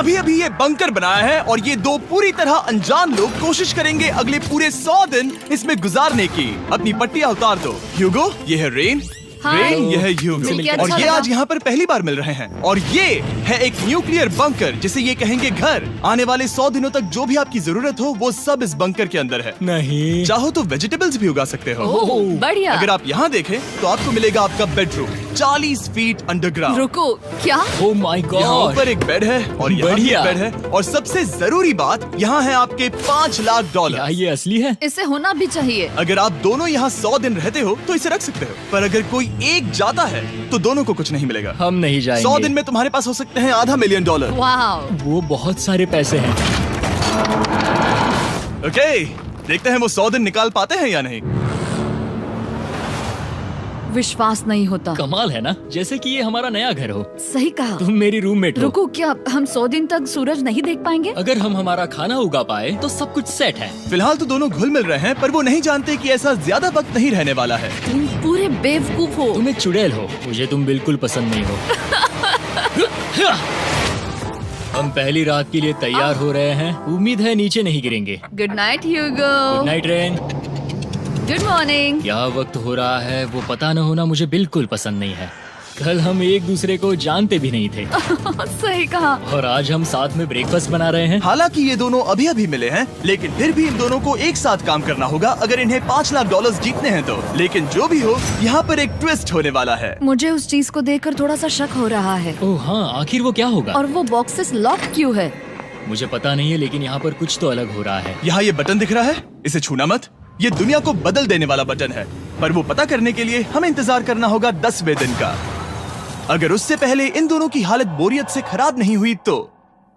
अभी अभी ये बंकर बनाया है और ये दो पूरी तरह अनजान लोग कोशिश करेंगे अगले पूरे 100 दिन इसमें गुजारने की। अपनी पट्टियां उतार दो। ह्यूगो, ये है रेन। रेन, ये है ह्यूगो। और ये आज यहाँ पर पहली बार मिल रहे हैं। और ये है एक न्यूक्लियर बंकर जिसे ये कहेंगे घर। आने वाले 100 दिनों तक जो भी आपकी जरूरत हो वो सब इस बंकर के अंदर है। नहीं, चाहो तो वेजिटेबल्स भी उगा सकते हो। बढ़िया। अगर आप यहाँ देखें तो आपको मिलेगा आपका बेडरूम 40 फीट अंडरग्राउंड। रुको, क्या? ओह माय यहाँ गॉड, ऊपर एक बेड है और यहाँ भी एक बढ़िया। बेड है। और सबसे जरूरी बात, यहाँ है आपके $5 लाख। क्या ये असली है? इसे होना भी चाहिए। अगर आप दोनों यहाँ 100 दिन रहते हो तो इसे रख सकते हो, पर अगर कोई एक जाता है तो दोनों को कुछ नहीं मिलेगा। हम नहीं जाएंगे। 100 दिन में तुम्हारे पास हो सकते हैं $500 मिलियन। वाह, वो बहुत सारे पैसे हैं। ओके, देखते हैं वो 100 दिन निकाल पाते हैं या नहीं। विश्वास नहीं होता। कमाल है ना, जैसे कि ये हमारा नया घर हो। सही कहा। तुम मेरी रूममेट हो। रुको, क्या हम 100 दिन तक सूरज नहीं देख पाएंगे? अगर हम हमारा खाना उगा पाए तो सब कुछ सेट है। फिलहाल तो दोनों घुल मिल रहे हैं, पर वो नहीं जानते कि ऐसा ज्यादा वक्त नहीं रहने वाला है। तुम पूरे बेवकूफ हो। तुम एक चुड़ैल हो, मुझे तुम बिल्कुल पसंद नहीं हो। हम पहली रात के लिए तैयार हो रहे हैं। उम्मीद है नीचे नहीं गिरेंगे। Good night Hugo. Good night rain. Good morning. क्या वक्त हो रहा है वो पता न होना मुझे बिल्कुल पसंद नहीं है। कल हम एक दूसरे को जानते भी नहीं थे सही कहा। और आज हम साथ में ब्रेकफास्ट बना रहे हैं। हालांकि ये दोनों अभी अभी मिले हैं, लेकिन फिर भी इन दोनों को एक साथ काम करना होगा अगर इन्हें $5 लाख जीतने हैं तो। लेकिन जो भी हो, यहाँ पर एक ट्विस्ट होने वाला है। मुझे उस चीज को देखकर थोड़ा सा शक हो रहा है। ओह हाँ, आखिर वो क्या होगा? और वो बॉक्सेस लॉक क्यों है? मुझे पता नहीं है, लेकिन यहाँ पर कुछ तो अलग हो रहा है। यहाँ ये बटन दिख रहा है, इसे छूना मत। ये दुनिया को बदल देने वाला बटन है, पर वो पता करने के लिए हमें इंतजार करना होगा 10वें दिन का। अगर उससे पहले इन दोनों की हालत बोरियत से खराब नहीं हुई तो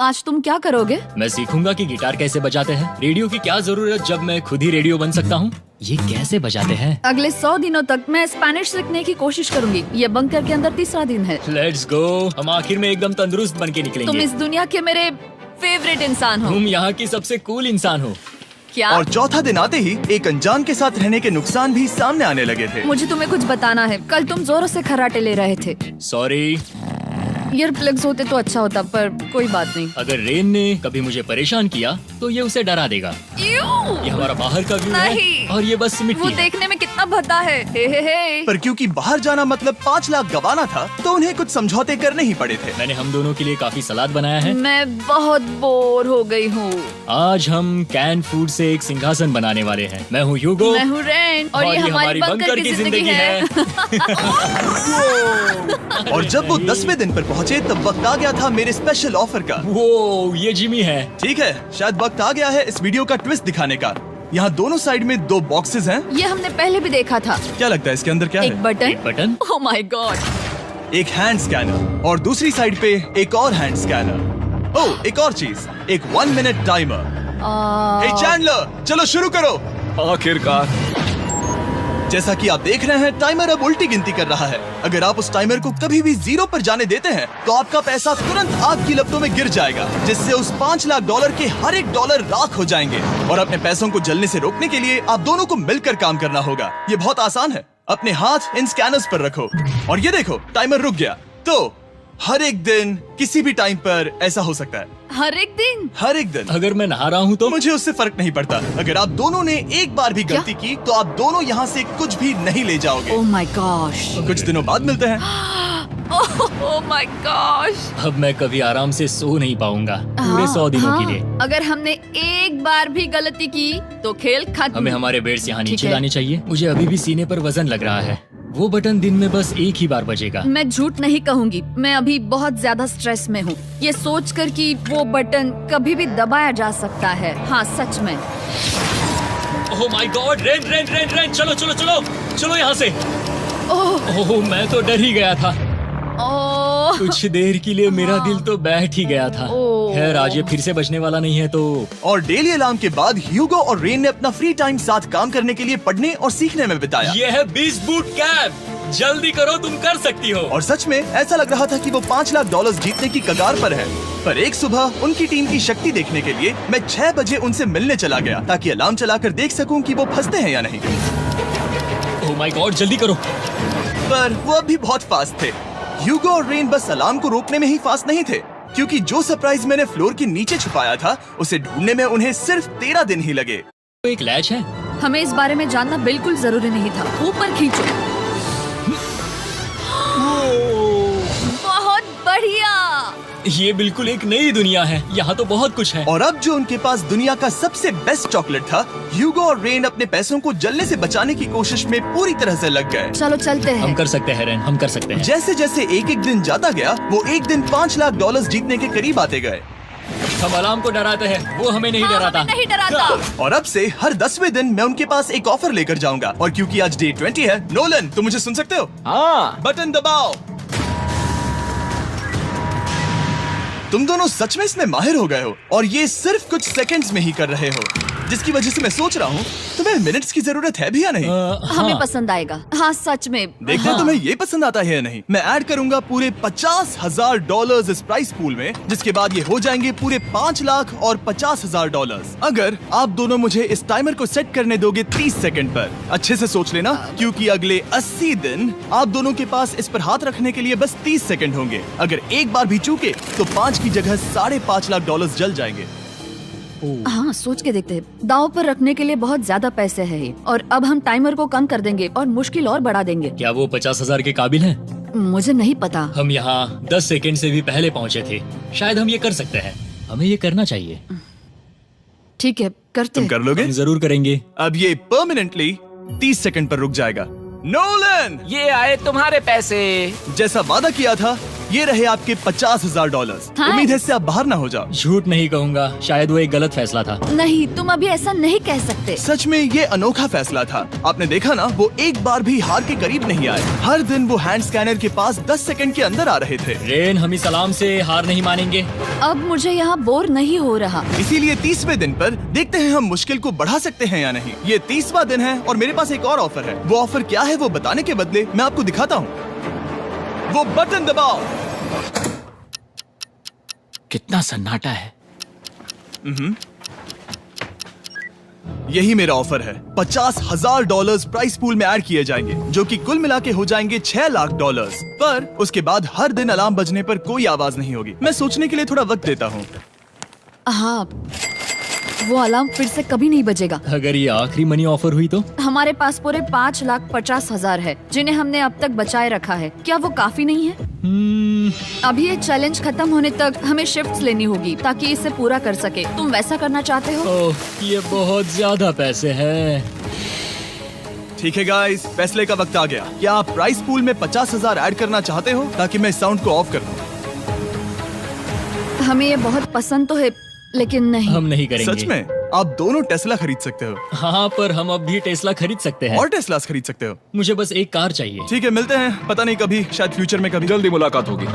आज तुम क्या करोगे? मैं सीखूंगा कि गिटार कैसे बजाते हैं। रेडियो की क्या जरूरत जब मैं खुद ही रेडियो बन सकता हूँ। ये कैसे बजाते हैं? अगले 100 दिनों तक मैं स्पेनिश सीखने की कोशिश करूंगी। ये बंकर के अंदर तीसरा दिन है। Let's go. हम आखिर में एकदम तंदुरुस्त बन के तुम निकलेंगे। इस दुनिया के मेरे फेवरेट इंसान हो। तुम यहाँ की सबसे कूल इंसान हो। क्या? और चौथा दिन आते ही एक अनजान के साथ रहने के नुकसान भी सामने आने लगे थे। मुझे तुम्हें कुछ बताना है। कल तुम जोरों से खर्राटे ले रहे थे। सॉरी। ईयर प्लग्स होते तो अच्छा होता, पर कोई बात नहीं। अगर रेन ने कभी मुझे परेशान किया तो ये उसे डरा देगा। ये हमारा बाहर का व्यू है नहीं। और ये बस वो मिट्टी है। देखने में कितना भद्दा है। हे। पर क्योंकि बाहर जाना मतलब 5 लाख गंवाना था, तो उन्हें कुछ समझौते करने ही पड़े थे। मैंने हम दोनों के लिए काफी सलाद बनाया है। मैं बहुत बोर हो गई हूँ। आज हम कैन फूड से एक सिंहासन बनाने वाले हैं। मैं हूँ ह्यूगो। मैं हूँ रेन और ये हमारी बंकर की जिंदगी है। और जब वो 10वें दिन पर पहुँचे तब वक्त आ गया था मेरे स्पेशल ऑफर का। वो ये जिमी है। ठीक है, शायद वक्त आ गया है इस वीडियो का ट्विस्ट दिखाने का। यहाँ दोनों साइड में 2 बॉक्सेस हैं। ये हमने पहले भी देखा था। क्या लगता है इसके अंदर क्या एक है? बटन। एक बटन। Oh my God. एक हैंड स्कैनर और दूसरी साइड पे एक और हैंड स्कैनर। ओह, एक और चीज, एक 1 मिनट टाइमर। हे चैंडलर, चलो शुरू करो। आखिरकार। जैसा कि आप देख रहे हैं, टाइमर अब उल्टी गिनती कर रहा है। अगर आप उस टाइमर को कभी भी 0 पर जाने देते हैं तो आपका पैसा तुरंत आग की लपटों में गिर जाएगा, जिससे उस $5 लाख के हर एक डॉलर राख हो जाएंगे। और अपने पैसों को जलने से रोकने के लिए आप दोनों को मिलकर काम करना होगा। ये बहुत आसान है। अपने हाथ इन स्कैनर्स पर रखो और ये देखो, टाइमर रुक गया। तो हर एक दिन किसी भी टाइम पर ऐसा हो सकता है। हर एक दिन? हर एक दिन। अगर मैं नहा रहा हूँ तो मुझे उससे फर्क नहीं पड़ता। अगर आप दोनों ने एक बार भी गलती की तो आप दोनों यहाँ से कुछ भी नहीं ले जाओगे। Oh my gosh. कुछ दिनों बाद मिलते हैं। Oh my gosh. अब मैं कभी आराम से सो नहीं पाऊंगा पूरे 100 दिनों के लिए। अगर हमने एक बार भी गलती की तो खेल खत्म। हमें हमारे बेड से यहाँ ठीक नीचे है। लाने चाहिए। मुझे अभी भी सीने पर वजन लग रहा है। वो बटन दिन में बस एक ही बार बजेगा। मैं झूठ नहीं कहूँगी, मैं अभी बहुत ज्यादा स्ट्रेस में हूँ, ये सोचकर कि वो बटन कभी भी दबाया जा सकता है। हाँ सच में। ओह my God. Rain rain rain rain, चलो चलो चलो चलो यहाँ से। ओह मैं तो डर ही गया था। ओह कुछ देर के लिए मेरा दिल तो बैठ ही गया था। ओह। खैर आज ये फिर से बजने वाला नहीं है तो। और डेली अलार्म के बाद ह्यूगो और रेन ने अपना फ्री टाइम साथ काम करने के लिए पढ़ने और सीखने में बिताया। ये है 20 बूट कैप। जल्दी करो, तुम कर सकती हो। और सच में ऐसा लग रहा था कि वो $5 लाख जीतने की कगार पर है। पर एक सुबह उनकी टीम की शक्ति देखने के लिए मैं 6 बजे उनसे मिलने चला गया, ताकि अलार्म चलाकर देख सकूं कि वो फंसते हैं या नहीं। ओह माय गॉड, जल्दी करो। पर वो अब भी बहुत फास्ट थे। ह्यूगो और रेन बस अलार्म को रोकने में ही फास्ट नहीं थे, क्योंकि जो सरप्राइज मैंने फ्लोर के नीचे छुपाया था उसे ढूंढने में उन्हें सिर्फ 13 दिन ही लगे। तो एक लैच है। हमें इस बारे में जानना बिल्कुल जरूरी नहीं था। ऊपर खींचो। बहुत बढ़िया। ये बिल्कुल एक नई दुनिया है। यहाँ तो बहुत कुछ है। और अब जो उनके पास दुनिया का सबसे बेस्ट चॉकलेट था, ह्यूगो और रेन अपने पैसों को जलने से बचाने की कोशिश में पूरी तरह से लग गए। चलो चलते हैं। हम कर सकते हैं रेन, हम कर सकते हैं। जैसे जैसे एक एक दिन जाता गया, वो एक दिन $5 लाख जीतने के करीब आते गए। हम अलार्म को डराते हैं, वो हमें नहीं डराता। हमें नहीं डराता। और अब से हर 10वें दिन मैं उनके पास एक ऑफर लेकर जाऊंगा। और क्योंकि आज डे 20 है, नोलन तुम मुझे सुन सकते हो? हाँ। बटन दबाओ। तुम दोनों सच में इसमें माहिर हो गए हो और ये सिर्फ कुछ सेकंड्स में ही कर रहे हो, जिसकी वजह से मैं सोच रहा हूँ तुम्हें मिनट्स की जरूरत है भी या नहीं। हमें पसंद आएगा। हाँ सच में। देखते हैं तुम्हें ये पसंद आता है या नहीं। मैं ऐड करूंगा पूरे $50,000 इस प्राइस पूल में, जिसके बाद ये हो जाएंगे पूरे $5 लाख और $50,000 अगर आप दोनों मुझे इस टाइमर को सेट करने दोगे 30 सेकंड पर। अच्छे से सोच लेना, क्योंकि अगले 80 दिन आप दोनों के पास इस पर हाथ रखने के लिए बस 30 सेकंड होंगे। अगर एक बार भी चूके तो 5 की जगह $5.5 लाख जल जाएंगे। हाँ सोच के देखते हैं। दांव पर रखने के लिए बहुत ज्यादा पैसे हैं ये। और अब हम टाइमर को कम कर देंगे और मुश्किल और बढ़ा देंगे। क्या वो 50,000 के काबिल हैं? मुझे नहीं पता। हम यहाँ 10 सेकंड से भी पहले पहुँचे थे। शायद हम ये कर सकते हैं। हमें ये करना चाहिए। ठीक है करते तुम हैं। कर लोगे? हम जरूर करेंगे। अब ये परमानेंटली 30 सेकंड पर रुक जाएगा। नोलन, ये आए तुम्हारे पैसे। जैसा वादा किया था, ये रहे आपके $50,000। हाँ। उम्मीद है इससे आप बाहर ना हो जाओ। झूठ नहीं कहूँगा, शायद वो एक गलत फैसला था। नहीं तुम अभी ऐसा नहीं कह सकते। सच में ये अनोखा फैसला था। आपने देखा ना, वो एक बार भी हार के करीब नहीं आए। हर दिन वो हैंड स्कैनर के पास 10 सेकंड के अंदर आ रहे थे। रेन, हम इस अलार्म से हार नहीं मानेंगे। अब मुझे यहाँ बोर नहीं हो रहा। इसीलिए 30वें दिन पर देखते हैं हम मुश्किल को बढ़ा सकते हैं या नहीं। ये 30वां दिन है और मेरे पास एक और ऑफर है। वो ऑफर क्या है वो बताने के बदले मैं आपको दिखाता हूँ। वो बटन दबाओ। कितना सन्नाटा है। यही मेरा ऑफर है। $50,000 प्राइस पूल में ऐड किए जाएंगे, जो कि कुल मिला के हो जाएंगे $6 लाख। पर उसके बाद हर दिन अलार्म बजने पर कोई आवाज नहीं होगी। मैं सोचने के लिए थोड़ा वक्त देता हूँ। हाँ वो अलार्म फिर से कभी नहीं बजेगा। अगर ये आखिरी मनी ऑफर हुई तो? हमारे पास पूरे $5,50,000 है, जिन्हें हमने अब तक बचाए रखा है। क्या वो काफी नहीं है? अभी ये चैलेंज खत्म होने तक हमें शिफ्ट्स लेनी होगी ताकि इसे पूरा कर सके। तुम वैसा करना चाहते हो? ओह, ये बहुत ज्यादा पैसे हैं। ठीक है गाइस, फैसले का वक्त आ गया। क्या आप प्राइस पूल में 50,000 ऐड करना चाहते हो ताकि मैं साउंड को ऑफ कर दूं? हमें ये बहुत पसंद तो है, लेकिन नहीं। हम नहीं करेंगे। सच में? आप दोनों टेस्ला खरीद सकते हो। हाँ, पर हम अब भी टेस्ला खरीद सकते हैं। और टेस्लास खरीद सकते हो। मुझे बस एक कार चाहिए। ठीक है, मिलते हैं। पता नहीं कभी, शायद फ्यूचर में कभी। जल्दी मुलाकात होगी।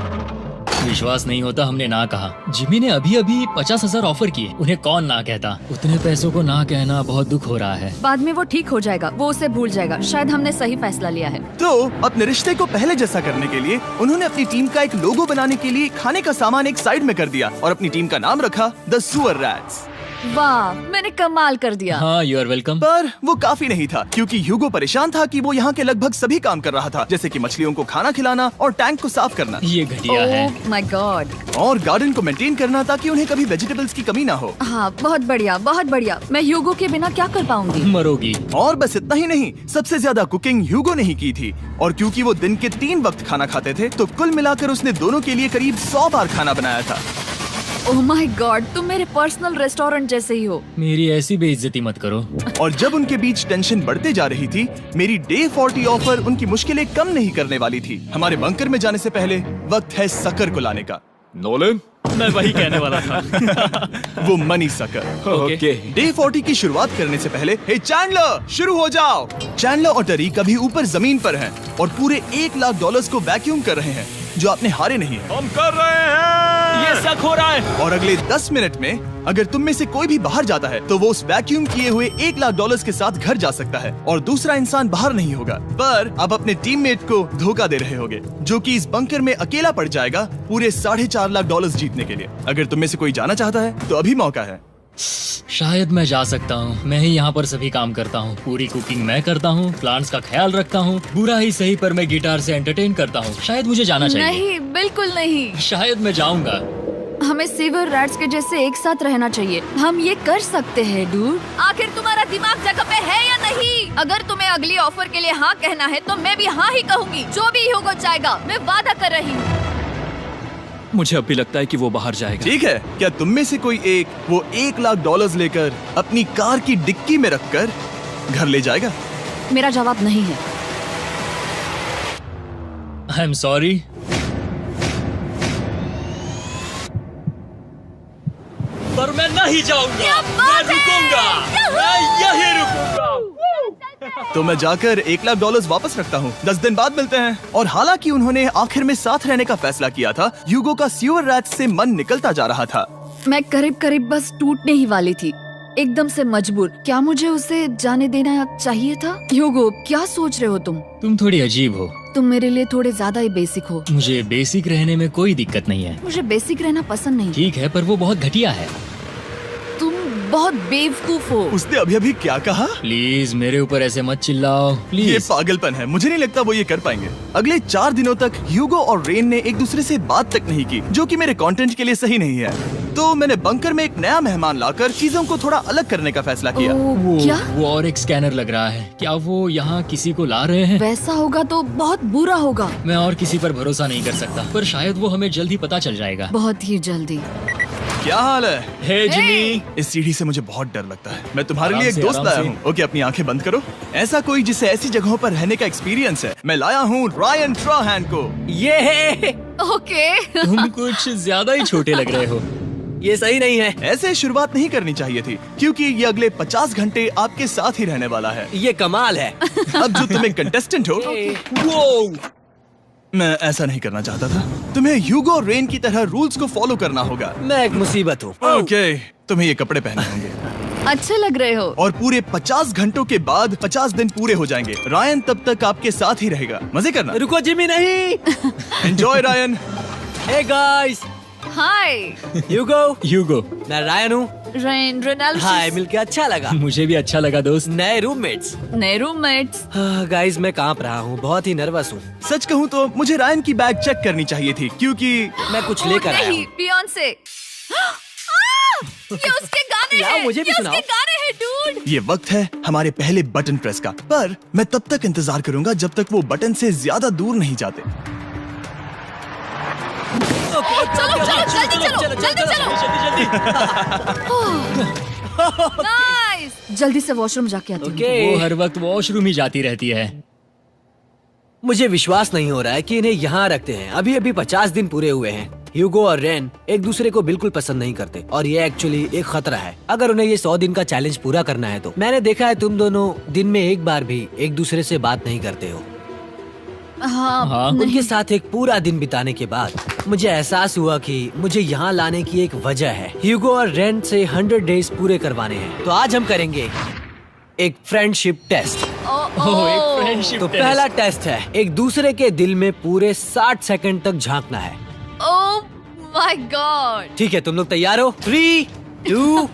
विश्वास नहीं होता हमने ना कहा। जिमी ने अभी अभी 50,000 ऑफर किए। उन्हें कौन ना कहता। उतने पैसों को ना कहना बहुत दुख हो रहा है। बाद में वो ठीक हो जाएगा, वो उसे भूल जाएगा। शायद हमने सही फैसला लिया है। तो अपने रिश्ते को पहले जैसा करने के लिए उन्होंने अपनी टीम का एक लोगो बनाने के लिए खाने का सामान एक साइड में कर दिया और अपनी टीम का नाम रखा द सुअर रैट्स। वाह, मैंने कमाल कर दिया। हाँ, यू आर वेलकम। पर वो काफी नहीं था, क्योंकि ह्यूगो परेशान था कि वो यहाँ के लगभग सभी काम कर रहा था, जैसे कि मछलियों को खाना खिलाना और टैंक को साफ करना ये घटिया है। ओह माय गॉड। और गार्डन को मेंटेन करना ताकि उन्हें कभी वेजिटेबल्स की कमी ना हो। हाँ बहुत बढ़िया, बहुत बढ़िया। मैं ह्यूगो के बिना क्या कर पाऊंगी? मरोगी। और बस इतना ही नहीं, सबसे ज्यादा कुकिंग ह्यूगो ने ही की थी। और क्योंकि वो दिन के 3 वक्त खाना खाते थे, तो कुल मिलाकर उसने दोनों के लिए करीब 100 बार खाना बनाया था। ओह माय गॉड, तुम मेरे पर्सनल रेस्टोरेंट जैसे ही हो। मेरी ऐसी बेइज्जती मत करो। और जब उनके बीच टेंशन बढ़ते जा रही थी, मेरी डे 40 ऑफर उनकी मुश्किलें कम नहीं करने वाली थी। हमारे बंकर में जाने से पहले वक्त है सकर को लाने का। नोलन, मैं वही कहने वाला था। वो मनी सकर। ओके। डे 40 की शुरुआत करने से पहले, हे चैंडलर, शुरू हो जाओ। चैंडलर और टरीक अभी ऊपर जमीन पर हैं और पूरे $1 लाख को वैक्यूम कर रहे हैं, जो आपने हारे नहीं है। हम कर रहे हैं। ये शक हो रहा है। और अगले 10 मिनट में अगर तुम में से कोई भी बाहर जाता है, तो वो उस वैक्यूम किए हुए $1 लाख के साथ घर जा सकता है और दूसरा इंसान बाहर नहीं होगा। पर आप अपने टीममेट को धोखा दे रहे होगे, जो कि इस बंकर में अकेला पड़ जाएगा पूरे $4.5 लाख जीतने के लिए। अगर तुम में से कोई जाना चाहता है, तो अभी मौका है। शायद मैं जा सकता हूँ। मैं ही यहाँ पर सभी काम करता हूँ। पूरी कुकिंग मैं करता हूँ, प्लांट्स का ख्याल रखता हूँ। बुरा ही सही, पर मैं गिटार से एंटरटेन करता हूँ। शायद मुझे जाना चाहिए। नहीं, बिल्कुल नहीं। शायद मैं जाऊंगा। हमें सीवर रैट्स के जैसे एक साथ रहना चाहिए। हम ये कर सकते हैं डूड। आखिर तुम्हारा दिमाग जगह पे है या नहीं? अगर तुम्हें अगली ऑफर के लिए हाँ कहना है तो मैं भी हाँ ही कहूँगी। जो भी ह्यूगो चाहेगा, मैं वादा कर रही हूँ। मुझे अब भी लगता है कि वो बाहर जाएगा। ठीक है, क्या तुम में से कोई एक वो $1 लाख लेकर अपनी कार की डिक्की में रखकर घर ले जाएगा? मेरा जवाब नहीं है। I am sorry. पर मैं नहीं जाऊंगा, मैं रुकूंगा, मैं यही रुकूंगा। तो मैं जाकर $1 लाख वापस रखता हूँ। 10 दिन बाद मिलते हैं। और हालांकि उन्होंने आखिर में साथ रहने का फैसला किया था, ह्यूगो का सीवर रैट्स से मन निकलता जा रहा था। मैं करीब करीब बस टूटने ही वाली थी, एकदम से मजबूर। क्या मुझे उसे जाने देना चाहिए था? ह्यूगो, क्या सोच रहे हो तुम? तुम थोड़ी अजीब हो। तुम मेरे लिए थोड़े ज्यादा ही बेसिक हो। मुझे बेसिक रहने में कोई दिक्कत नहीं है। मुझे बेसिक रहना पसंद नहीं। ठीक है, पर वो बहुत घटिया है। तुम बहुत बेवकूफ हो। उसने अभी अभी क्या कहा? प्लीज मेरे ऊपर ऐसे मत चिल्लाओ, ये प्लीज। पागलपन है। मुझे नहीं लगता वो ये कर पाएंगे। अगले 4 दिनों तक ह्यूगो और रेन ने एक दूसरे से बात तक नहीं की, जो कि मेरे कंटेंट के लिए सही नहीं है। तो मैंने बंकर में एक नया मेहमान लाकर चीजों को थोड़ा अलग करने का फैसला किया। क्या? वो और एक स्कैनर लग रहा है। क्या वो यहाँ किसी को ला रहे हैं? वैसा होगा तो बहुत बुरा होगा। मैं और किसी पर भरोसा नहीं कर सकता, पर शायद वो हमें जल्द ही पता चल जाएगा। बहुत ही जल्दी। क्या हाल है? हे जिमी। इस सीढ़ी से मुझे बहुत डर लगता है। मैं तुम्हारे आराम लिए एक से, दोस्त आराम लाया से। हूँ। ओके, अपनी आंखें बंद करो। ऐसा कोई जिसे ऐसी जगहों पर रहने का एक्सपीरियंस है। मैं लाया हूँ रायन ट्राहैन को। ये है, ओके। तुम कुछ ज्यादा ही छोटे लग रहे हो। ये सही नहीं है। ऐसे शुरुआत नहीं करनी चाहिए थी, क्योंकि ये अगले 50 घंटे आपके साथ ही रहने वाला है। ये कमाल है। अब जो तुम एक कंटेस्टेंट हो, वो मैं ऐसा नहीं करना चाहता था। तुम्हें ह्यूगो और रेन की तरह रूल्स को फॉलो करना होगा। मैं एक मुसीबत हूँ। ओके, तुम्हें ये कपड़े पहने होंगे। अच्छे लग रहे हो। और पूरे 50 घंटों के बाद 50 दिन पूरे हो जाएंगे। रायन तब तक आपके साथ ही रहेगा। मजे करना। रुको जिमी, नहीं। Enjoy Ryan. हे गाइस, हाय ह्यूगो। ह्यूगो। मैं रायन हूँ। रेनाल्ड। हाय, मिलके अच्छा लगा। मुझे भी अच्छा लगा दोस्त। नए रूममेट्स। नए रूममेट्स। गाइस, मैं कांप रहा हूँ, बहुत ही नर्वस हूँ। सच कहूँ तो मुझे रायन की बैग चेक करनी चाहिए थी, क्योंकि मैं कुछ लेकर आया नहीं, हूँ। बियॉन्से। ये उसके गाने लाओ, हैं। मुझे भी ये सुनाओ। उसके गाने हैं डूड। ये वक्त है हमारे पहले बटन प्रेस का। पर मैं तब तक इंतजार करूंगा जब तक वो बटन से ज्यादा दूर नहीं जाते। चलो जल्दी नाइस। जल्दी से वॉशरूम जाके आती हूँ। वो हर वक्त वॉशरूम ही जाती रहती है। मुझे विश्वास नहीं हो रहा है कि इन्हें यहाँ रखते हैं। अभी अभी 50 दिन पूरे हुए हैं। ह्यूगो और रेन एक दूसरे को बिल्कुल पसंद नहीं करते और ये एक्चुअली एक खतरा है। अगर उन्हें ये 100 दिन का चैलेंज पूरा करना है तो। मैंने देखा है तुम दोनों दिन में एक बार भी एक दूसरे से बात नहीं करते हो। हाँ, उनके साथ एक पूरा दिन बिताने के बाद मुझे एहसास हुआ कि मुझे यहाँ लाने की एक वजह है। ह्यूगो और रेन से 100 डेज पूरे करवाने हैं। तो आज हम करेंगे एक फ्रेंडशिप टेस्ट। एक फ्रेंडशिप तो पहला टेस्ट है, एक दूसरे के दिल में पूरे 60 सेकंड तक झांकना है। ओह माय गॉड। ठीक है, तुम लोग तैयार हो? 3, 2,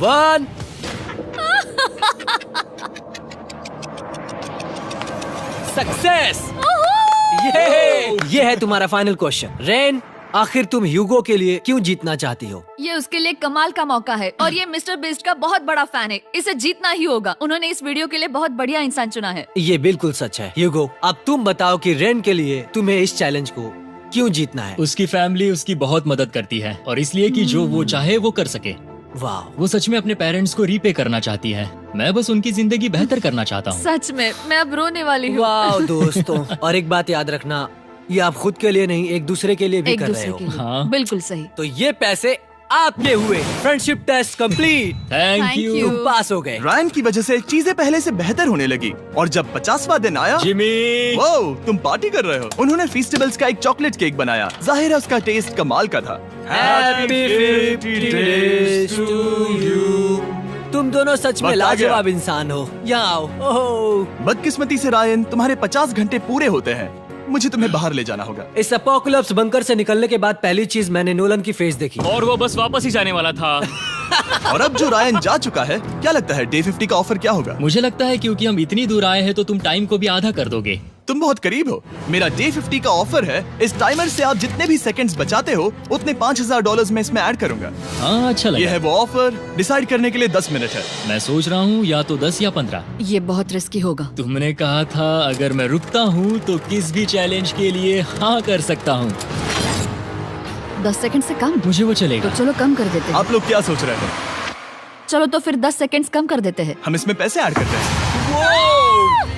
1। सक्सेस। ये है तुम्हारा फाइनल क्वेश्चन। रेन, आखिर तुम ह्यूगो के लिए क्यों जीतना चाहती हो? ये उसके लिए कमाल का मौका है और ये मिस्टर बीस्ट का बहुत बड़ा फैन है। इसे जीतना ही होगा। उन्होंने इस वीडियो के लिए बहुत बढ़िया इंसान चुना है। ये बिल्कुल सच है। ह्यूगो, अब तुम बताओ कि रेन के लिए तुम्हें इस चैलेंज को क्यों जीतना है? उसकी फैमिली उसकी बहुत मदद करती है और इसलिए कि जो वो चाहे वो कर सके। वाह, वो सच में अपने पेरेंट्स को रीपे करना चाहती है। मैं बस उनकी जिंदगी बेहतर करना चाहता हूँ। सच में मैं अब रोने वाली हूँ। वाह दोस्तों। और एक बात याद रखना, ये आप खुद के लिए नहीं, एक दूसरे के लिए भी एक कर रहे दूसरे हो। के लिए। हाँ। बिल्कुल सही। तो ये पैसे आपके हुए। Friendship test complete. Thank Thank you you। तुम पास हो गए। रायन की वजह से चीजें पहले से बेहतर होने लगी। और जब 50वां दिन आया, जिमी। वो तुम पार्टी कर रहे हो। उन्होंने फीस्टेबल्स का एक चॉकलेट केक बनाया। जाहिर है उसका टेस्ट कमाल का था। Happy 50 days to you। तुम दोनों सच में वक्त आ गया। लाजवाब इंसान हो। यहाँ आओ। ओह, बदकिस्मती से रायन, तुम्हारे 50 घंटे पूरे होते हैं। मुझे तुम्हें बाहर ले जाना होगा। इस अपोकलिप्स बंकर से निकलने के बाद पहली चीज मैंने नोलन की फेस देखी। और वो बस वापस ही जाने वाला था। और अब जो रायन जा चुका है, क्या लगता है डे 50 का ऑफर क्या होगा? मुझे लगता है क्योंकि हम इतनी दूर आए हैं तो तुम टाइम को भी आधा कर दोगे। तुम बहुत करीब हो। मेरा डे 50 का ऑफर है। इस टाइमर से आप जितने भी सेकंड्स बचाते हो उतने $5000 में इसमें ऐड करूंगा। हाँ, अच्छा ये लगा। है वो ऑफर। डिसाइड करने के लिए 10 मिनट है। मैं सोच रहा हूँ या तो 10 या 15। ये बहुत रिस्की होगा। तुमने कहा था अगर मैं रुकता हूँ तो किस भी चैलेंज के लिए हाँ कर सकता हूँ। 10 सेकंड से कम? मुझे वो तो चलेगा। चलो कम कर देते हैं। आप लोग क्या सोच रहे हैं? चलो तो फिर 10 सेकंड्स कम कर देते हैं। हम इसमें पैसे ऐड करते हैं।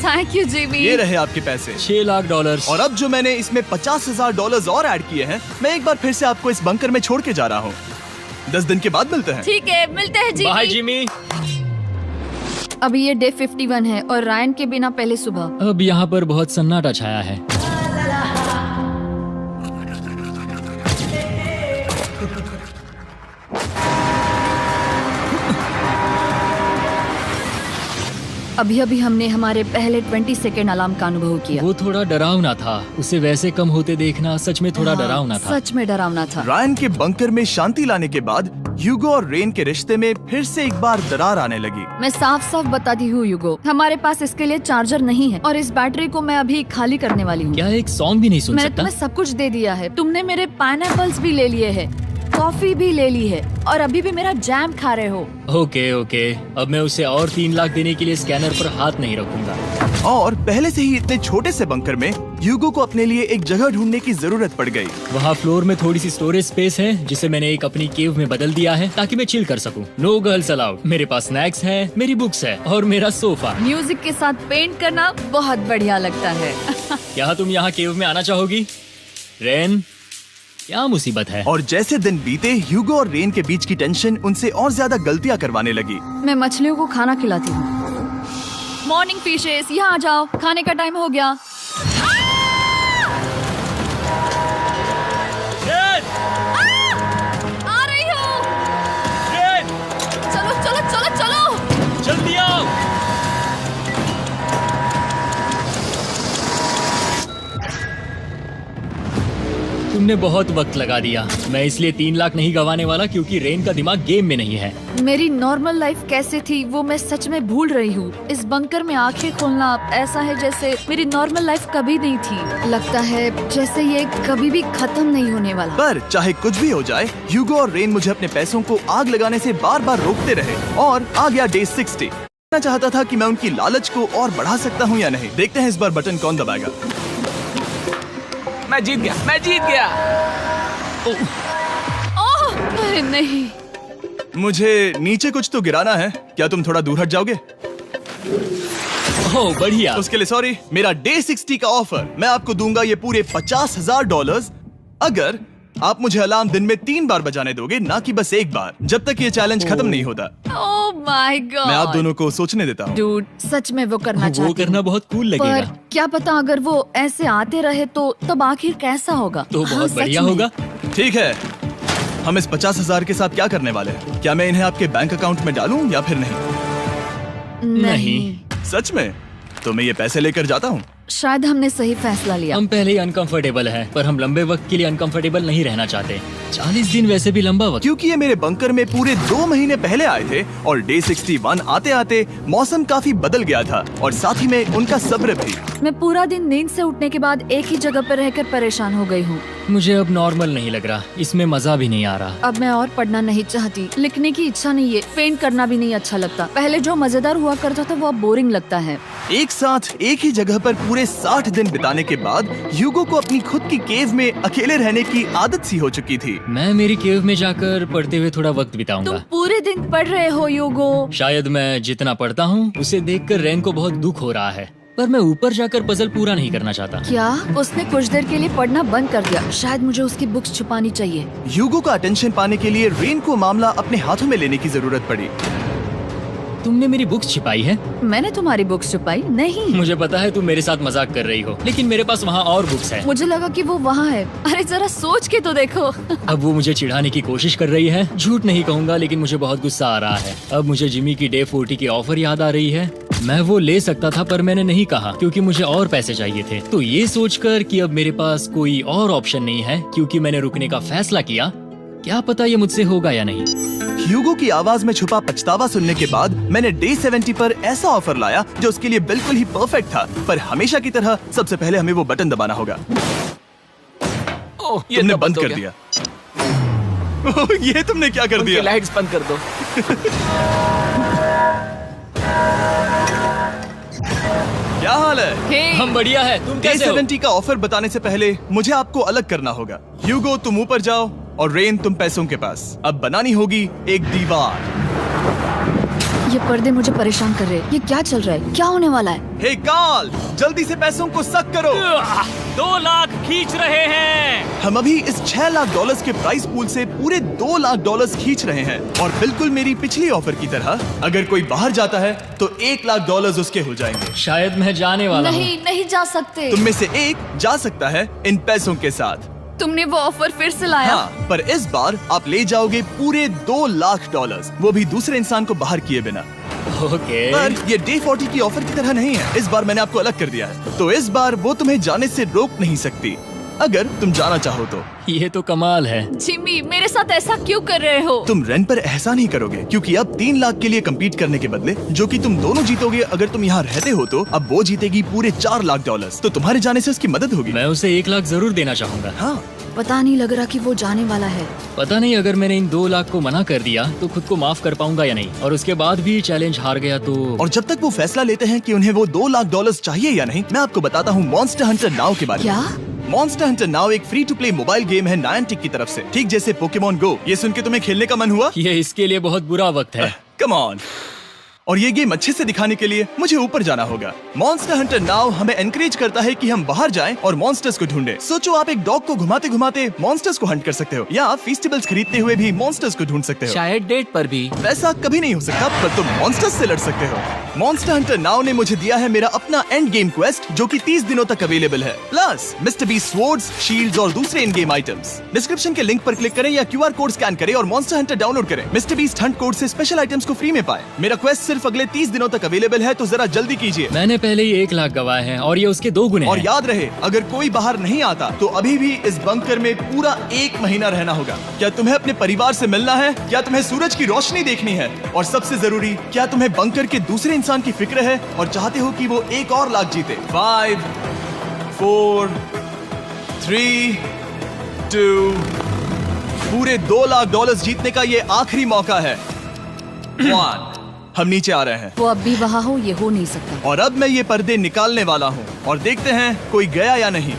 Thank you Jimmy. ये रहे आपके पैसे। $6 लाख। और अब जो मैंने इसमें $50,000 और ऐड किए हैं, मैं एक बार फिर से आपको इस बंकर में छोड़ के जा रहा हूँ। 10 दिन के बाद मिलते हैं। ठीक है, मिलते हैं बाय जिमी। जिमी। अभी ये डे 51 है और रायन के बिना पहले सुबह। अब यहाँ पर बहुत सन्नाटा छाया है। अभी अभी हमने हमारे पहले 20 सेकेंड अलार्म का अनुभव किया। वो थोड़ा डरावना था। उसे वैसे कम होते देखना सच में थोड़ा हाँ, डरावना था। सच में डरावना था। रायन के बंकर में शांति लाने के बाद ह्यूगो और रेन के रिश्ते में फिर से एक बार दरार आने लगी। मैं साफ साफ बताती हूँ यूगो, हमारे पास इसके लिए चार्जर नहीं है और इस बैटरी को मैं अभी खाली करने वाली हूँ। क्या एक सॉन्ग भी नहीं सुन मैंने सकता? तुम्हें सब कुछ दे दिया है। तुमने मेरे पाइनएप्पल्स भी ले लिए हैं, कॉफी भी ले ली है और अभी भी मेरा जैम खा रहे हो। ओके ओके, अब मैं उसे और 3 लाख देने के लिए स्कैनर पर हाथ नहीं रखूंगा। और पहले से ही इतने छोटे से बंकर में ह्यूगो को अपने लिए एक जगह ढूंढने की जरूरत पड़ गई। वहाँ फ्लोर में थोड़ी सी स्टोरेज स्पेस है जिसे मैंने एक अपनी केव में बदल दिया है ताकि मैं चिल कर सकूं। No girls allowed. मेरे पास स्नैक्स है, मेरी बुक्स है और मेरा सोफा। म्यूजिक के साथ पेंट करना बहुत बढ़िया लगता है। क्या तुम यहाँ केव में आना चाहोगी? रेन, क्या मुसीबत है? और जैसे दिन बीते, ह्यूगो और रेन के बीच की टेंशन उनसे और ज्यादा गलतियां करवाने लगी। मैं मछलियों को खाना खिलाती हूँ। मॉर्निंग फिशेस, यहाँ आ जाओ, खाने का टाइम हो गया। आ रही हूँ। चलो चलो चलो चलो। जल्दी आओ। तुमने बहुत वक्त लगा दिया। मैं इसलिए 3 लाख नहीं गंवाने वाला क्योंकि रेन का दिमाग गेम में नहीं है। मेरी नॉर्मल लाइफ कैसे थी वो मैं सच में भूल रही हूँ। इस बंकर में आंखें खोलना ऐसा है जैसे मेरी नॉर्मल लाइफ कभी नहीं थी। लगता है जैसे ये कभी भी खत्म नहीं होने वाला। पर चाहे कुछ भी हो जाए, ह्यूगो और रेन मुझे अपने पैसों को आग लगाने से बार बार रोकते रहे और आ गया डे 60। मैं चाहता था कि मैं उनकी लालच को और बढ़ा सकता हूँ या नहीं। देखते हैं इस बार बटन कौन दबाएगा। मैं जीत गया, मैं जीत गया। ओह, अरे नहीं। मुझे नीचे कुछ तो गिराना है। क्या तुम थोड़ा दूर हट जाओगे? ओह बढ़िया। उसके लिए सॉरी। मेरा डे 60 का ऑफर, मैं आपको दूंगा ये पूरे $50,000 अगर आप मुझे अलार्म दिन में 3 बार बजाने दोगे, ना कि बस एक बार, जब तक ये चैलेंज खत्म नहीं होता। ओह माय गॉड। मैं आप दोनों को सोचने देता हूँ। डूड, सच में वो करना वो चाहती करना हूँ। बहुत कूल पर लगेगा। क्या पता अगर वो ऐसे आते रहे तो तब आखिर कैसा होगा। तो हाँ, बहुत सच बढ़िया में। होगा। ठीक है, हम इस 50,000 के साथ क्या करने वाले हैं? क्या मैं इन्हें आपके बैंक अकाउंट में डालूं या फिर नहीं? नहीं। सच में? तो मैं ये पैसे लेकर जाता हूँ। शायद हमने सही फैसला लिया। हम पहले ही अनकंफर्टेबल हैं, पर हम लंबे वक्त के लिए अनकंफर्टेबल नहीं रहना चाहते। 40 दिन वैसे भी लंबा वक्त। क्योंकि ये मेरे बंकर में पूरे 2 महीने पहले आए थे और डे 61 आते आते मौसम काफी बदल गया था और साथ ही में उनका सब्र भी। मैं पूरा दिन नींद से उठने के बाद एक ही जगह पर रहकर परेशान हो गई हूँ। मुझे अब नॉर्मल नहीं लग रहा, इसमें मजा भी नहीं आ रहा। अब मैं और पढ़ना नहीं चाहती, लिखने की इच्छा नहीं है, पेंट करना भी नहीं अच्छा लगता। पहले जो मजेदार हुआ करता था वो अब बोरिंग लगता है। एक साथ एक ही जगह पर पूरे 60 दिन बिताने के बाद ह्यूगो को अपनी खुद की केव में अकेले रहने की आदत सी हो चुकी थी। मैं मेरी केव में जाकर पढ़ते हुए थोड़ा वक्त तुम बिताऊंगा। पूरे दिन पढ़ रहे हो यूगो। शायद मैं जितना पढ़ता हूँ उसे देखकर रेन को बहुत दुख हो रहा है, पर मैं ऊपर जाकर पजल पूरा नहीं करना चाहता। क्या उसने कुछ देर के लिए पढ़ना बंद कर दिया? शायद मुझे उसकी बुक्स छुपानी चाहिए। ह्यूगो का अटेंशन पाने के लिए रेन को मामला अपने हाथों में लेने की जरूरत पड़ी। तुमने मेरी बुक्स छिपाई है? मैंने तुम्हारी बुक्स छुपाई नहीं। मुझे पता है तुम मेरे साथ मजाक कर रही हो, लेकिन मेरे पास वहाँ और बुक्स है। मुझे लगा कि वो वहाँ है। अरे जरा सोच के तो देखो। अब वो मुझे चिढ़ाने की कोशिश कर रही है। झूठ नहीं कहूँगा, लेकिन मुझे बहुत गुस्सा आ रहा है। अब मुझे जिमी की डे 40 की ऑफर याद आ रही है। मैं वो ले सकता था पर मैंने नहीं कहा क्योंकि मुझे और पैसे चाहिए थे। तो ये सोचकर कि अब मेरे पास कोई और ऑप्शन नहीं है क्योंकि मैंने रुकने का फैसला किया, क्या पता ये मुझसे होगा या नहीं। ह्यूगो की आवाज में छुपा पछतावा सुनने के बाद मैंने डे 70 पर ऐसा ऑफर लाया जो उसके लिए बिल्कुल ही परफेक्ट था। पर हमेशा की तरह सबसे पहले हमें वो बटन दबाना होगा। ओह, ये तुमने तो बंद हो कर गया। दिया। ओह, ये तुमने क्या कर उनकी दिया? लाइट्स बंद कर दो। क्या हाल है? हे, हम बढ़िया है, तुम डे कैसे हो? 70 का ऑफर बताने से पहले मुझे आपको अलग करना होगा। ह्यूगो तुम ऊपर जाओ और रेन तुम पैसों के पास। अब बनानी होगी एक दीवार। ये पर्दे मुझे परेशान कर रहे हैं। ये क्या चल रहा है? क्या होने वाला है? हे काल, जल्दी से पैसों को सक करो। 2 लाख खींच रहे हैं। हम अभी इस $6 लाख के प्राइस पूल से पूरे $2 लाख खींच रहे हैं और बिल्कुल मेरी पिछली ऑफर की तरह अगर कोई बाहर जाता है तो $1 लाख उसके हो जाएंगे। शायद मैं जाने वाला हूँ। नहीं, नहीं जा सकते। तुम में से एक जा सकता है इन पैसों के साथ। तुमने वो ऑफर फिर से लाया? हाँ, पर इस बार आप ले जाओगे पूरे $2 लाख, वो भी दूसरे इंसान को बाहर किए बिना। ओके। पर ये डे 40 की ऑफर की तरह नहीं है। इस बार मैंने आपको अलग कर दिया है, तो इस बार वो तुम्हें जाने से रोक नहीं सकती अगर तुम जाना चाहो तो। ये तो कमाल है। जिमी, मेरे साथ ऐसा क्यों कर रहे हो? तुम रेंट पर एहसान ही करोगे क्योंकि अब 3 लाख के लिए कम्पीट करने के बदले जो कि तुम दोनों जीतोगे अगर तुम यहाँ रहते हो तो अब वो जीतेगी पूरे $4 लाख। तो तुम्हारे जाने से उसकी मदद होगी। मैं उसे 1 लाख जरूर देना चाहूंगा। हाँ, पता नहीं लग रहा कि वो जाने वाला है। पता नहीं अगर मैंने इन 2 लाख को मना कर दिया तो खुद को माफ कर पाऊंगा या नहीं, और उसके बाद भी चैलेंज हार गया तो। और जब तक वो फैसला लेते हैं कि उन्हें वो $2 लाख चाहिए या नहीं, मैं आपको बताता हूँ मॉन्स्टर हंटर नाउ के बारे में। क्या? मॉन्स्टर हंटर नाउ एक free to play mobile game है नायंटिक की तरफ से, ठीक जैसे पोकेमॉन गो। ये सुन के तुम्हें खेलने का मन हुआ? ये इसके लिए बहुत बुरा वक्त है। Come on. और ये गेम अच्छे से दिखाने के लिए मुझे ऊपर जाना होगा। मॉन्स्टर हंटर नाउ हमें एनकरेज करता है कि हम बाहर जाएं और मॉन्स्टर्स को ढूंढें। सोचो आप एक डॉग को घुमाते घुमाते मॉन्स्टर्स को हंट कर सकते हो या फेस्टिवल्स खरीदते हुए भी मॉन्स्टर्स को ढूंढ सकते हो। शायद डेट पर भी। वैसा कभी नहीं हो सकता, पर तुम मॉन्स्टर्स से लड़ सकते हो। मॉन्स्टर हंटर नाउ ने मुझे दिया है मेरा अपना एंड गेम क्वेस्ट जो कि 30 दिनों तक अवेलेबल है, plus mister beast swords, shields और दूसरे इन गेम आइटम्स। डिस्क्रिप्शन के लिंक पर क्लिक करें या QR कोड स्कैन करें और मॉन्स्टर हंटर डाउनलोड करें। मिस्टर बीस्ट हंट कोड से स्पेशल आइटम्स को फ्री में पाएं। मेरा क्वेस्ट सिर्फ अगले 30 दिनों तक अवेलेबल है, तो जरा जल्दी कीजिए। मैंने पहले ही 1 लाख गवाए हैं और ये उसके 2 गुने और हैं। याद रहे, अगर कोई बाहर नहीं आता तो अभी भी इस बंकर में पूरा 1 महीना रहना होगा। क्या तुम्हें अपने परिवार से मिलना है? क्या तुम्हें सूरज की रोशनी देखनी है? और सबसे जरूरी, क्या तुम्हें बंकर के दूसरे इंसान की फिक्र है और चाहते हो कि वो $1 और लाख जीते? 5, 4, 3, 2, पूरे $2 लाख जीतने का ये आखिरी मौका है। 1, हम नीचे आ रहे हैं वो अब भी वहाँ हो, ये हो नहीं सकता। और अब मैं ये पर्दे निकालने वाला हूँ और देखते हैं कोई गया या नहीं।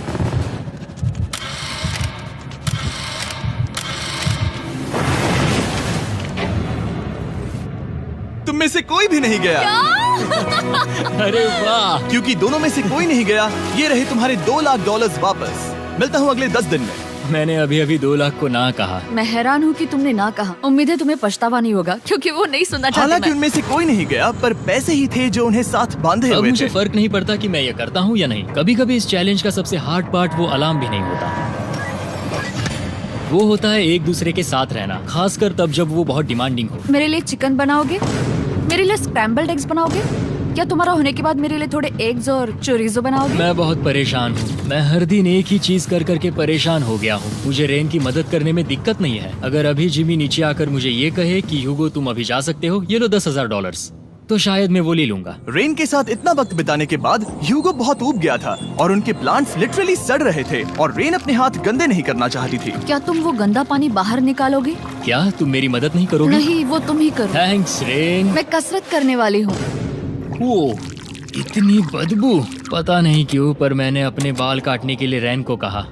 तुम में से कोई भी नहीं गया। अरे वाह। क्योंकि दोनों में से कोई नहीं गया, ये रहे तुम्हारे $2 लाख वापस। मिलता हूँ अगले 10 दिन में। मैंने अभी अभी 2 लाख को ना कहा। मैं हैरान हूँ कि तुमने ना कहा। उम्मीद है तुम्हें पछतावा नहीं होगा क्योंकि वो नहीं सुनना चाहते। हालांकि मैं। उनमें से कोई नहीं गया, पर पैसे ही थे जो उन्हें साथ बांधे अब हुए मुझे थे। फर्क नहीं पड़ता कि मैं ये करता हूँ या नहीं। कभी कभी इस चैलेंज का सबसे हार्ड पार्ट वो अलार्म भी नहीं होता, वो होता है एक दूसरे के साथ रहना, खासकर तब जब वो बहुत डिमांडिंग हो। मेरे लिए चिकन बनाओगे? मेरे लिए स्क्रैम्बल्ड एग्स बनाओगे? क्या तुम्हारा होने के बाद मेरे लिए थोड़े एग्स और चोरिजो बनाओगे? मैं बहुत परेशान हूँ। मैं हर दिन एक ही चीज कर करके परेशान हो गया हूँ। मुझे रेन की मदद करने में दिक्कत नहीं है। अगर अभी जिमी नीचे आकर मुझे ये कहे कि ह्यूगो तुम अभी जा सकते हो, ये लो $10,000, तो शायद मैं वो ले लूंगा। रेन के साथ इतना वक्त बिताने के बाद ह्यूगो बहुत ऊब गया था और उनके प्लांट्स लिटरली सड़ रहे थे और रेन अपने हाथ गंदे नहीं करना चाहती थी। क्या तुम वो गंदा पानी बाहर निकालोगे? क्या तुम मेरी मदद नहीं करोगी? नहीं, वो तुम ही करो। Thanks rain. मैं कसरत करने वाली हूँ। ओह, इतनी बदबू। पता नहीं क्यों, पर मैंने अपने बाल काटने के लिए रेन को कहा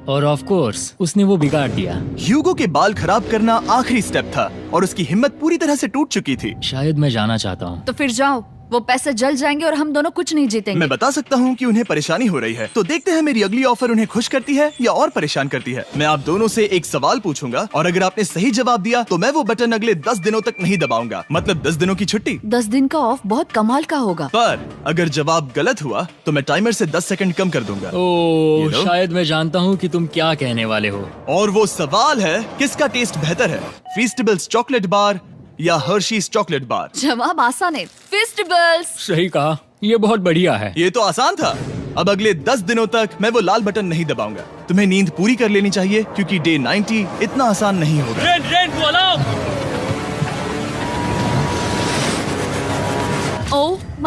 और ऑफ कोर्स उसने वो बिगाड़ दिया। ह्यूगो के बाल खराब करना आखिरी स्टेप था और उसकी हिम्मत पूरी तरह से टूट चुकी थी। शायद मैं जाना चाहता हूँ। तो फिर जाओ, वो पैसे जल जाएंगे और हम दोनों कुछ नहीं जीतेंगे। मैं बता सकता हूँ कि उन्हें परेशानी हो रही है, तो देखते हैं मेरी अगली ऑफर उन्हें खुश करती है या और परेशान करती है। मैं आप दोनों से एक सवाल पूछूंगा और अगर आपने सही जवाब दिया तो मैं वो बटन अगले 10 दिनों तक नहीं दबाऊंगा, मतलब 10 दिनों की छुट्टी। 10 दिन का ऑफ बहुत कमाल का होगा। पर अगर जवाब गलत हुआ तो मैं टाइमर से 10 सेकंड कम कर दूंगा। ओह, You know? शायद मैं जानता हूँ कि तुम क्या कहने वाले हो। और वो सवाल है, किसका टेस्ट बेहतर है, फेस्टिवल्स चॉकलेट बार या हर्शीज चॉकलेट बार? जवाब आसान है, फेस्टिवल्स। सही कहा, ये बहुत बढ़िया है। ये तो आसान था। अब अगले 10 दिनों तक मैं वो लाल बटन नहीं दबाऊंगा। तुम्हें नींद पूरी कर लेनी चाहिए क्योंकि डे 90 इतना आसान नहीं होगा। रेन को अलार्म।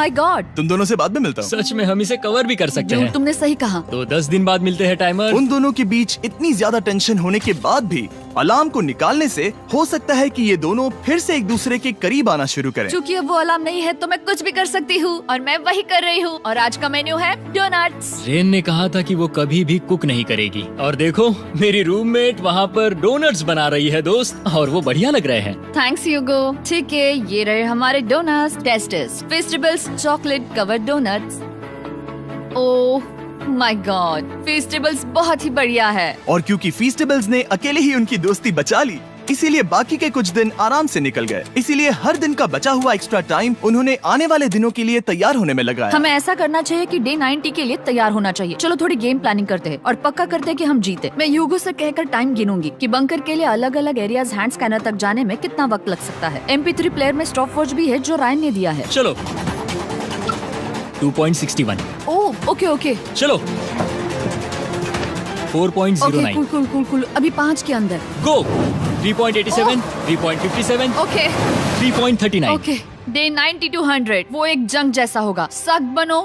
My God. तुम दोनों से बाद में मिलता हूँ। सच में हम इसे कवर भी कर सकते हैं। तुमने सही कहा। तो 10 दिन बाद मिलते हैं टाइमर। उन दोनों के बीच इतनी ज्यादा टेंशन होने के बाद भी अलार्म को निकालने से हो सकता है कि ये दोनों फिर से एक दूसरे के करीब आना शुरू करें। क्योंकि अब वो अलार्म नहीं है तो मैं कुछ भी कर सकती हूँ और मैं वही कर रही हूँ। और आज का मेन्यू है डोनट्स। रेन ने कहा था कि वो कभी भी कुक नहीं करेगी और देखो मेरी रूममेट वहाँ पर डोनट्स बना रही है दोस्त, और वो बढ़िया लग रहे हैं। Thanks Hugo. ठीक है, ये रहे हमारे donuts. Tasters festivals chocolate covered donuts. Oh my god, festivals बहुत ही बढ़िया है। और क्योंकि फीस्टेबल्स ने अकेले ही उनकी दोस्ती बचा ली, इसीलिए बाकी के कुछ दिन आराम से निकल गए। इसीलिए हर दिन का बचा हुआ एक्स्ट्रा टाइम उन्होंने आने वाले दिनों के लिए तैयार होने में लगाया। हमें ऐसा करना चाहिए कि डे 90 के लिए तैयार होना चाहिए। चलो थोड़ी गेम प्लानिंग करते हैं और पक्का करते हैं कि हम जीते। मैं ह्यूगो से कहकर टाइम गिनूंगी कि बंकर के लिए अलग अलग एरियाज हैंड स्कैनर तक जाने में कितना वक्त लग सकता है। MP3 प्लेयर में स्टॉप वॉच भी है जो रायन ने दिया है। चलो 2.61। ओह ओके ओके चलो 4.09। Cool cool cool cool. अभी 5 के अंदर। गो 3.87, 3.57, ओके 3.39। ओके। डे 90 to 100 वो एक जंग जैसा होगा। सख्त बनो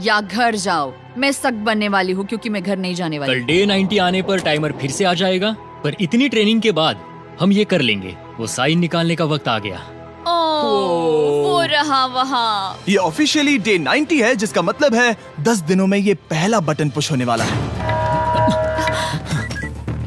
या घर जाओ। मैं सख्त बनने वाली हूँ क्योंकि मैं घर नहीं जाने वाली। कल डे 90 आने पर टाइमर फिर से आ जाएगा, पर इतनी ट्रेनिंग के बाद हम ये कर लेंगे। वो साइन निकालने का वक्त आ गया। वो रहा वहाँ। ये ऑफिशियली डे 90 है, जिसका मतलब है 10 दिनों में ये पहला बटन पुश होने वाला है।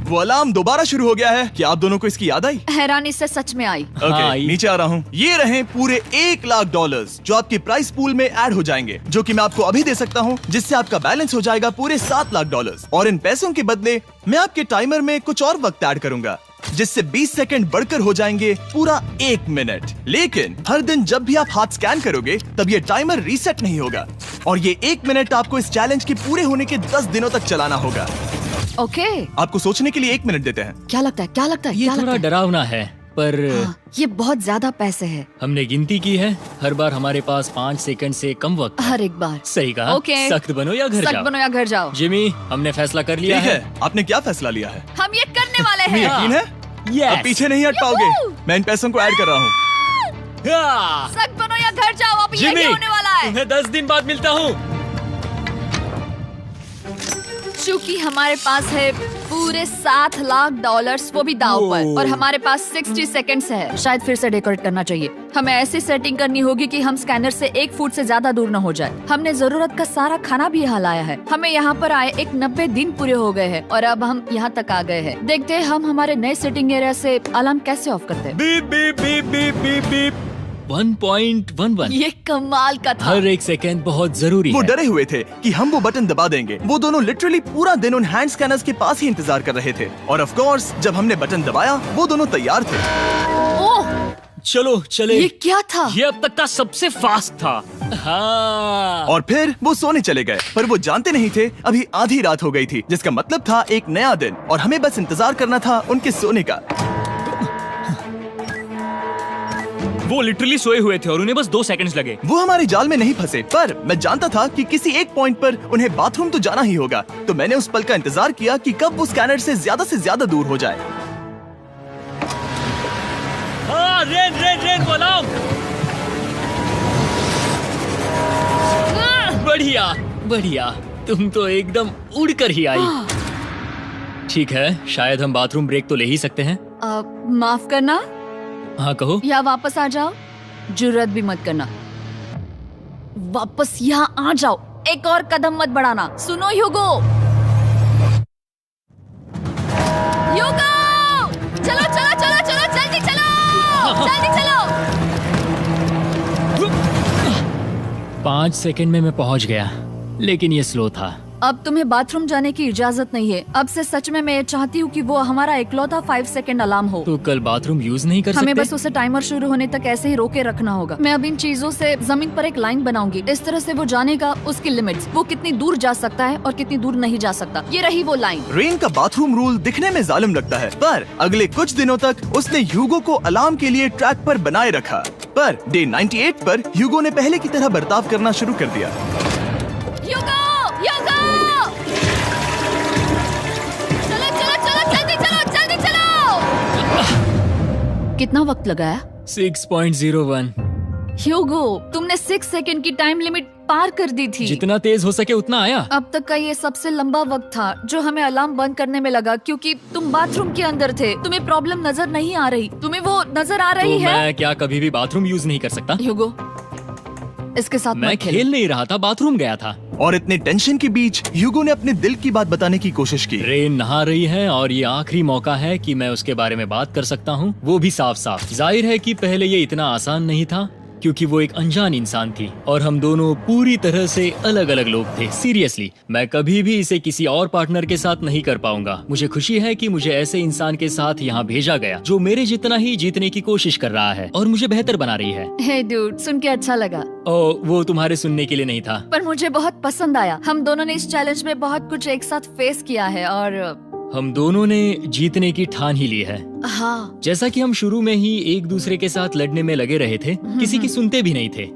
वो अलार्म दोबारा शुरू हो गया है। क्या आप दोनों को इसकी याद आई? हैरानी से सच में आई। ओके, हाँ, नीचे आ रहा हूँ। ये रहे पूरे $1,00,000 जो आपके प्राइस पूल में ऐड हो जाएंगे, जो कि मैं आपको अभी दे सकता हूँ, जिससे आपका बैलेंस हो जाएगा पूरे $7,00,000। और इन पैसों के बदले मैं आपके टाइमर में कुछ और वक्त ऐड करूंगा, जिससे 20 सेकंड बढ़कर हो जाएंगे पूरा 1 मिनट। लेकिन हर दिन जब भी आप हाथ स्कैन करोगे तब ये टाइमर रीसेट नहीं होगा, और ये 1 मिनट आपको इस चैलेंज के पूरे होने के 10 दिनों तक चलाना होगा। ओके। आपको सोचने के लिए 1 मिनट देते हैं। क्या लगता है? क्या लगता है? ये क्या थोड़ा लगता है? डरावना है, पर हाँ, ये बहुत ज्यादा पैसे है हमने गिनती की है। हर बार हमारे पास 5 सेकंड से कम वक्त है। हर एक बार। सही कहा। ओके। सख्त बनो या घर सख्त जाओ। बनो या घर जाओ। जिमी, हमने फैसला कर लिया ठीक है। है, आपने क्या फैसला लिया है? हम ये करने वाले तुम्हें हैं। यकीन है? Yes. अब पीछे नहीं हट पाओगे। मैं इन पैसों को ऐड कर रहा हूँ। हाँ। सख्त बनो या घर जाओ। अब जिमी, यही होने वाला है। तुम्हें 10 दिन बाद मिलता हूँ। चूंकि हमारे पास है पूरे $7,00,000 वो भी दाव पर, और हमारे पास 60 सेकंड्स है। शायद फिर से डेकोरेट करना चाहिए। हमें ऐसी सेटिंग करनी होगी कि हम स्कैनर से 1 फुट से ज्यादा दूर न हो जाए। हमने जरूरत का सारा खाना भी यहाँ लाया है। हमें यहाँ पर आए 90 दिन पूरे हो गए हैं और अब हम यहाँ तक आ गए हैं। देखते हैं हम हमारे नए सेटिंग एरिया से अलार्म कैसे ऑफ करते हैं। Beep beep beep beep beep beep. 1.11। ये कमाल का था। हर एक सेकंड बहुत जरूरी वो है। डरे हुए थे कि हम वो बटन दबा देंगे। वो दोनों लिटरली पूरा दिन उन हैंड स्कैनर्स के पास ही इंतजार कर रहे थे, और ऑफ कोर्स जब हमने बटन दबाया वो दोनों तैयार थे। ओह, चलो चले। ये क्या था? ये अब तक का सबसे फास्ट था। हाँ। और फिर वो सोने चले गए, पर वो जानते नहीं थे अभी आधी रात हो गई थी, जिसका मतलब था एक नया दिन, और हमें बस इंतजार करना था उनके सोने का। वो लिटरली सोए हुए थे और उन्हें बस 2 सेकंड्स लगे। वो हमारे जाल में नहीं फंसे, पर मैं जानता था कि किसी एक पॉइंट पर उन्हें बाथरूम तो जाना ही होगा, तो मैंने उस पल का इंतजार किया कि कब वो स्कैनर से ज्यादा दूर हो जाए। हाँ, रेन रेन रेन बोलाओ। बढ़िया बढ़िया, तुम तो एकदम उड़कर ही आई। ठीक है, शायद हम बाथरूम ब्रेक तो ले ही सकते हैं। माफ करना हाँ कहो। या वापस आ जाओ। जुर्रत भी मत करना। वापस यहाँ आ जाओ। एक और कदम मत बढ़ाना। सुनो ह्यूगो। ह्यूगो, चलो चलो चलो चलो, जल्दी चलो, जल्दी चलो। 5 सेकंड में मैं पहुंच गया, लेकिन ये स्लो था। अब तुम्हें बाथरूम जाने की इजाजत नहीं है। अब से सच में मैं चाहती हूँ कि वो हमारा इकलौता 5 सेकंड अलार्म हो। तो कल बाथरूम यूज नहीं कर सकते? हमें बस उसे टाइमर शुरू होने तक ऐसे ही रोके रखना होगा। मैं अब इन चीजों से जमीन पर एक लाइन बनाऊंगी। इस तरह से वो जानेगा उसकी लिमिट्स, वो कितनी दूर जा सकता है और कितनी दूर नहीं जा सकता। ये रही वो लाइन। रेन का बाथरूम रूल दिखने में जालिम लगता है, पर अगले कुछ दिनों तक उसने ह्यूगो को अलार्म के लिए ट्रैक पर बनाए रखा। पर डे 98 पर ह्यूगो ने पहले की तरह बर्ताव करना शुरू कर दिया। ह्यूगो, ह्यूगो! चलो चलो चलो, जल्दी चलो, जल्दी चलो! कितना वक्त लगाया? 6.01। ह्यूगो, तुमने 6 सेकंड की टाइम लिमिट पार कर दी थी। जितना तेज हो सके उतना आया। अब तक का ये सबसे लंबा वक्त था जो हमें अलार्म बंद करने में लगा, क्योंकि तुम बाथरूम के अंदर थे। तुम्हें प्रॉब्लम नजर नहीं आ रही, तुम्हें वो नजर आ रही तो है? मैं क्या कभी भी बाथरूम यूज नहीं कर सकता? ह्यूगो, इसके साथ मैं मत खेलो। खेल नहीं रहा था, बाथरूम गया था। और इतने टेंशन के बीच ह्यूगो ने अपने दिल की बात बताने की कोशिश की। रेन नहा रही है और ये आखिरी मौका है कि मैं उसके बारे में बात कर सकता हूँ, वो भी साफ साफ। जाहिर है कि पहले ये इतना आसान नहीं था, क्योंकि वो एक अनजान इंसान थी और हम दोनों पूरी तरह से अलग अलग लोग थे। सीरियसली, मैं कभी भी इसे किसी और पार्टनर के साथ नहीं कर पाऊंगा। मुझे खुशी है कि मुझे ऐसे इंसान के साथ यहाँ भेजा गया जो मेरे जितना ही जीतने की कोशिश कर रहा है और मुझे बेहतर बना रही है। हे डूड, सुन के अच्छा लगा, वो तुम्हारे सुनने के लिए नहीं था। पर मुझे बहुत पसंद आया। हम दोनों ने इस चैलेंज में बहुत कुछ एक साथ फेस किया है और हम दोनों ने जीतने की ठान ही ली है। हाँ। जैसा कि हम शुरू में ही एक दूसरे के साथ लड़ने में लगे रहे थे, किसी की सुनते भी नहीं थे।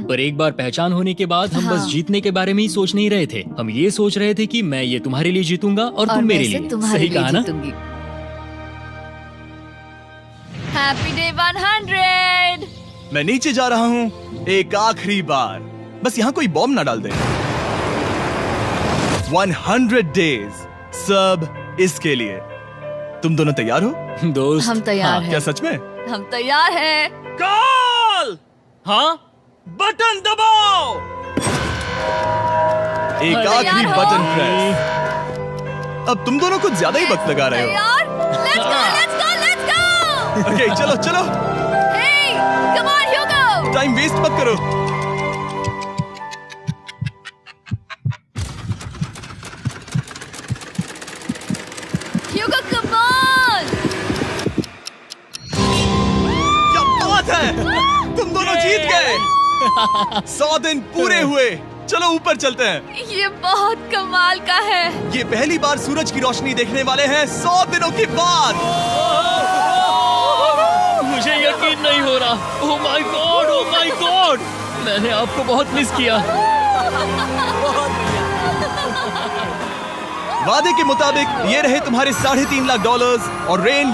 पर एक बार पहचान होने के बाद हम बस जीतने के बारे में ही सोच नहीं रहे थे। हम ये सोच रहे थे कि मैं ये तुम्हारे लिए जीतूंगा और तुम मेरे लिए। सही कहा ना? Happy day 100। मैं नीचे जा रहा हूँ एक आखिरी बार, बस यहाँ कोई बॉम्ब ना डाल दे। 100 डेज, सब इसके लिए। तुम दोनों तैयार हो? दोस्त, हम तैयार हैं। क्या सच में? हम तैयार हैं। कॉल! हाँ, बटन दबाओ। एक तैयार आखिरी हो? Button press. अब तुम दोनों कुछ ज्यादा ही वक्त लगा रहे हो। तैयार? Let's go, let's go, let's go! Okay, चलो चलो, Hey, come on, Hugo! Time waste मत करो। Hugo, come on! क्या बात है, तुम दोनों जीत गए। 100 दिन पूरे हुए। चलो ऊपर चलते हैं। ये बहुत कमाल का है। ये पहली बार सूरज की रोशनी देखने वाले हैं 100 दिनों के बाद। मुझे यकीन नहीं हो रहा। ओह my God, oh my God, मैंने आपको बहुत मिस किया। वादे के मुताबिक ये रहे तुम्हारे $3.5 लाख और रेन